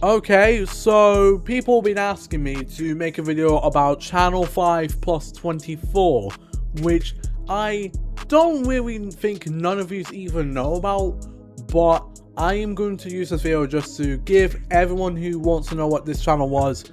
Okay, so people have been asking me to make a video about Channel 5 plus 24, which I don't really think none of you even know about, but I am going to use this video just to give everyone who wants to know what this channel was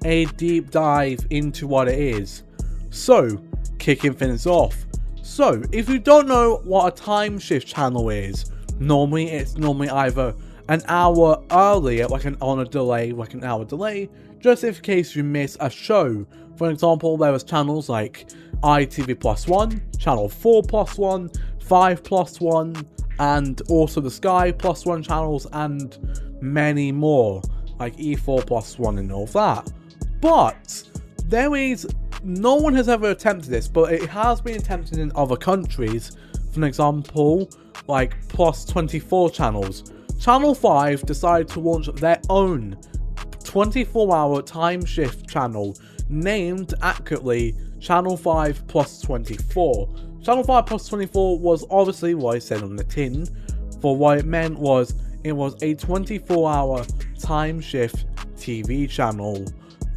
a deep dive into what it is. So, kicking things off. So, if you don't know what a time shift channel is, it's normally either an hour early, like an hour delay, just in case you miss a show. For example, there was channels like ITV plus 1, Channel 4 plus 1, 5 plus 1, and also the Sky plus 1 channels, and many more, like E4 plus 1 and all that. But no one has ever attempted this, but it has been attempted in other countries. For example, like plus 24 channels. Channel 5 decided to launch their own 24-hour time shift channel named accurately Channel 5 plus 24. Channel 5 plus 24 was obviously what it said on the tin, for what it meant was it was a 24-hour time shift TV channel.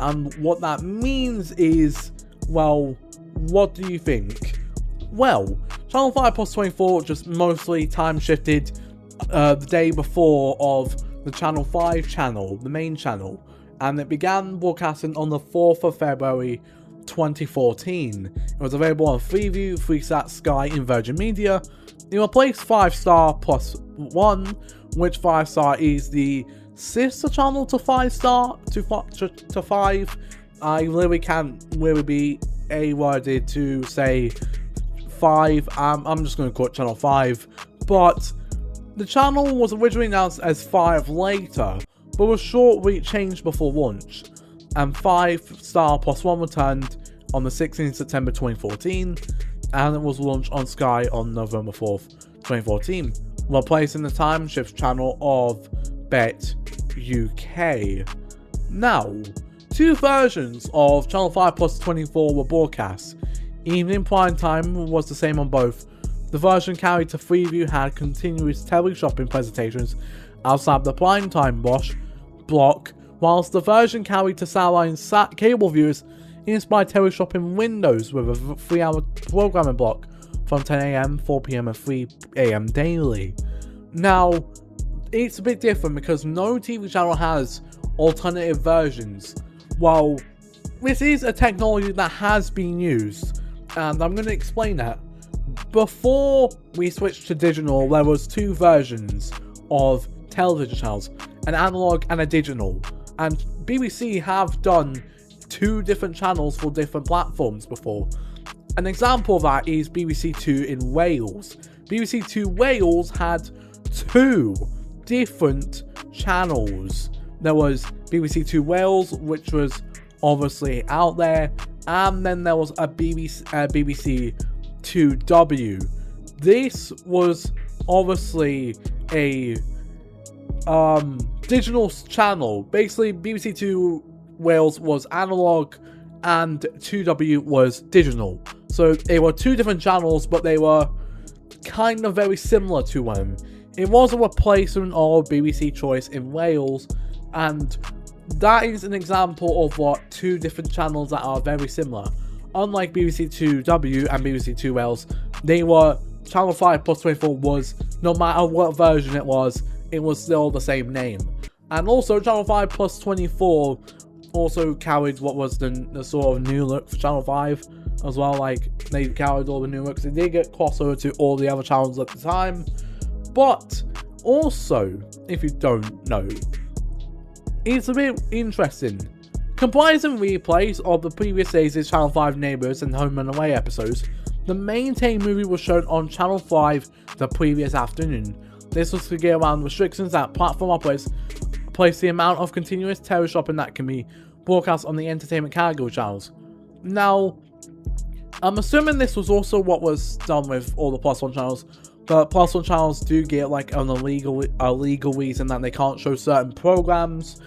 And what that means is, well, what do you think? Well, Channel 5 plus 24 just mostly time shifted the day before of the Channel 5 channel, the main channel, and it began broadcasting on the 4th of February 2014. It was available on Freeview, Freesat, Sky, and Virgin Media. It replaced 5-Star plus 1, which 5-Star is the sister channel to 5-Star, to 5. I literally can't really be worded to say 5. I'm just going to call it Channel 5, but the channel was originally announced as 5 later, but was shortly changed before launch, and 5-Star plus 1 returned on the 16th September 2014, and it was launched on Sky on November 4th, 2014, replacing the time shift channel of Bet UK. Now, 2 versions of Channel 5 plus 24 were broadcast. Evening prime time was the same on both. The version carried to Freeview had continuous teleshopping presentations outside the prime time block, whilst the version carried to Satellite's cable viewers inspired teleshopping windows with a 3-hour programming block from 10 AM, 4 PM and 3 AM daily. Now, it's a bit different because no TV channel has alternative versions. Well, this is a technology that has been used, and I'm going to explain that. Before we switched to digital, there was 2 versions of television channels, an analog and a digital, and BBC have done 2 different channels for different platforms before. An example of that is BBC 2 in Wales. BBC 2 Wales had 2 different channels. There was BBC 2 Wales, which was obviously out there, and then there was a BBC 2W. This was obviously a digital channel. Basically, BBC 2 Wales was analog and 2W was digital. So they were 2 different channels, but they were kind of very similar to them. It was a replacement of BBC Choice in Wales, and that is an example of what 2 different channels that are very similar. Unlike BBC 2W and BBC 2 Wales, they were Channel 5 plus 24 was, no matter what version it was still the same name. And also Channel 5 plus 24 also carried what was the sort of new look for Channel 5 as well. Like, they carried all the new looks. They did get crossover to all the other channels at the time. But also, if you don't know, it's a bit interesting. Comprising replays of the previous days' Channel 5 Neighbours and Home and Away episodes, the maintained movie was shown on Channel 5 the previous afternoon. This was to get around restrictions that platform operators place the amount of continuous teleshopping that can be broadcast on the entertainment category channels. Now, I'm assuming this was also what was done with all the plus 1 channels, but plus 1 channels do get like an illegal reason that they can't show certain programs.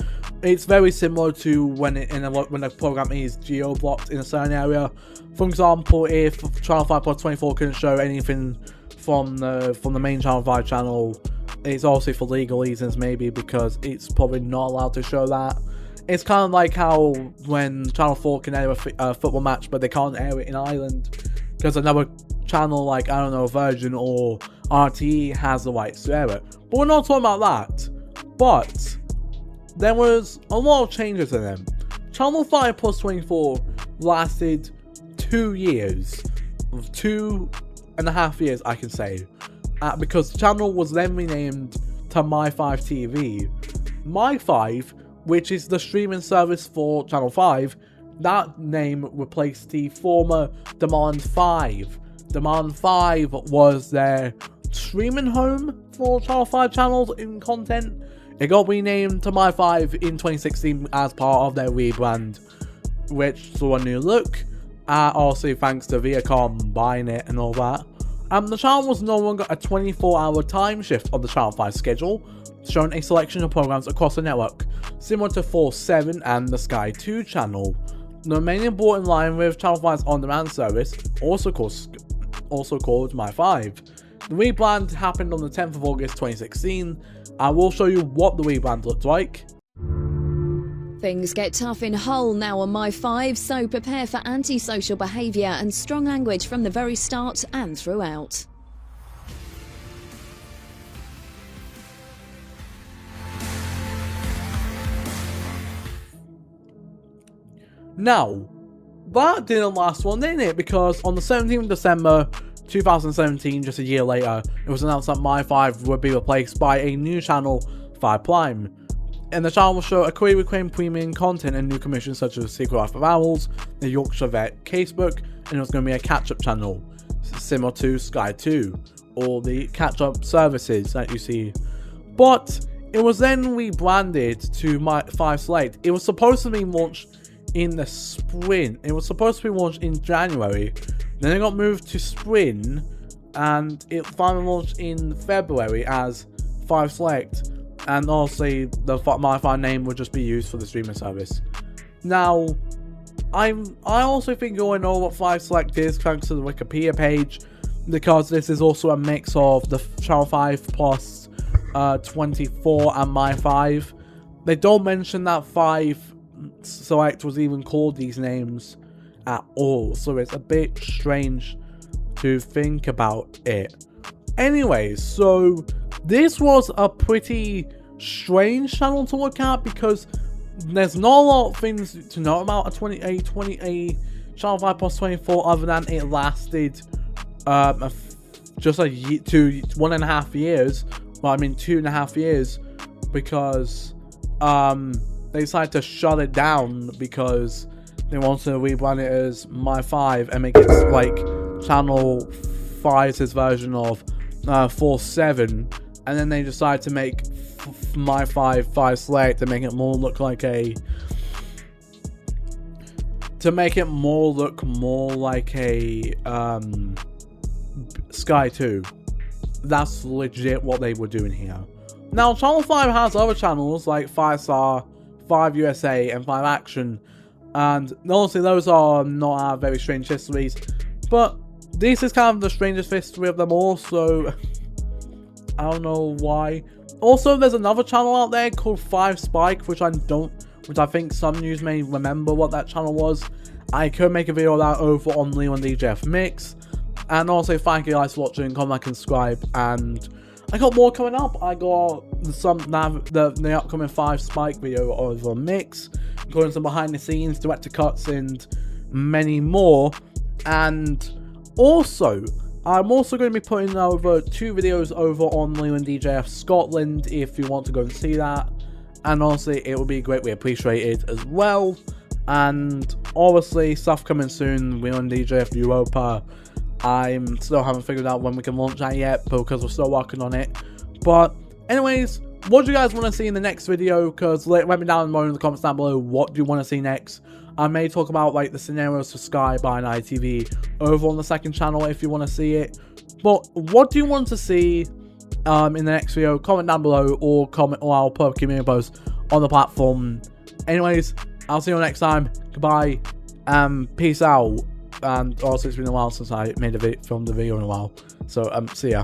It's very similar to when a program is geo-blocked in a certain area. For example, if Channel 5 plus 24 couldn't show anything from the main Channel 5 channel it's also for legal reasons, maybe because it's probably not allowed to show that. It's kind of like how when Channel 4 can air a football match, but they can't air it in Ireland because another channel like, I don't know, Virgin or RTE has the rights to air it. But we're not talking about that. But there was a lot of changes in them. Channel 5 plus 24 lasted 2 years. 2.5 years, I can say. Because the channel was then renamed to My5 TV. My5, which is the streaming service for Channel 5, that name replaced the former Demand 5. Demand 5 was their streaming home for Channel 5 channels in content. It got renamed to My5 in 2016 as part of their rebrand, which saw a new look, also thanks to Viacom buying it and all that. The channel was no longer a 24-hour time shift on the Channel 5 schedule, showing a selection of programs across the network, similar to 4/7 and the Sky 2 channel. The remaining brought in line with Channel 5's on-demand service, also called My5. The rebrand happened on the 10th of August 2016. I will show you what the rebrand looked like. Things get tough in Hull now on My5, so prepare for antisocial behaviour and strong language from the very start and throughout. Now, that didn't last long, didn't it? Because on the 17th of December 2017, just a year later, it was announced that My5 would be replaced by a new channel, 5 Prime. And the channel will show a Query Reclaim premium content and new commissions such as Secret Life of Owls, the Yorkshire Vet Casebook, and it was going to be a catch-up channel, similar to Sky 2, or the catch-up services that you see. But it was then rebranded to My5 Select. It was supposed to be launched in the spring. It was supposed to be launched in January. Then it got moved to spring, and it finally launched in February as 5 Select. And obviously, the My5 name would just be used for the streaming service. Now, I also think you all know what 5 Select is thanks to the Wikipedia page, because this is also a mix of the Channel 5 plus 24 and My5. They don't mention that 5 Select was even called these names at all, so it's a bit strange to think about it. Anyways, so this was a pretty strange channel to look at because there's not a lot of things to know about a Channel 5 plus 24 other than it lasted just a year to 1.5 years. Well, I mean 2.5 years, because they decided to shut it down because they wanted to rebrand it as My5 and make it like Channel 5's version of 4/7, and then they decided to make My5 5 Select to make it more look like a Sky 2. That's legit what they were doing here. Now, Channel 5 has other channels like 5 Star, 5 USA, and 5 Action, and honestly, those are not our very strange histories, but this is kind of the strangest history of them all, so I don't know why. Also, there's another channel out there called 5 Spike, which I think some news may remember what that channel was. I could make a video of that over on LelandDJF Mix. And also, thank you guys for watching, comment, and subscribe, and I got more coming up. I got the upcoming 5 Spike video over on Mix, including some behind the scenes, director cuts, and many more. And also, I'm also going to be putting over 2 videos over on LelandDJF Scotland if you want to go and see that. And honestly, it would be greatly appreciated as well. And obviously, stuff coming soon, LelandDJF Europa. I still haven't figured out when we can launch that yet because we're still working on it. But anyways, what do you guys want to see in the next video? Because let me down in the comments down below, what do you want to see next? I may talk about like the scenarios for Sky buying ITV over on the second channel if you want to see it. But what do you want to see in the next video? Comment down below, or I'll put a community post on the platform. Anyways, I'll see you next time. Goodbye, peace out. And also, it's been a while since I filmed a video in a while, so see ya.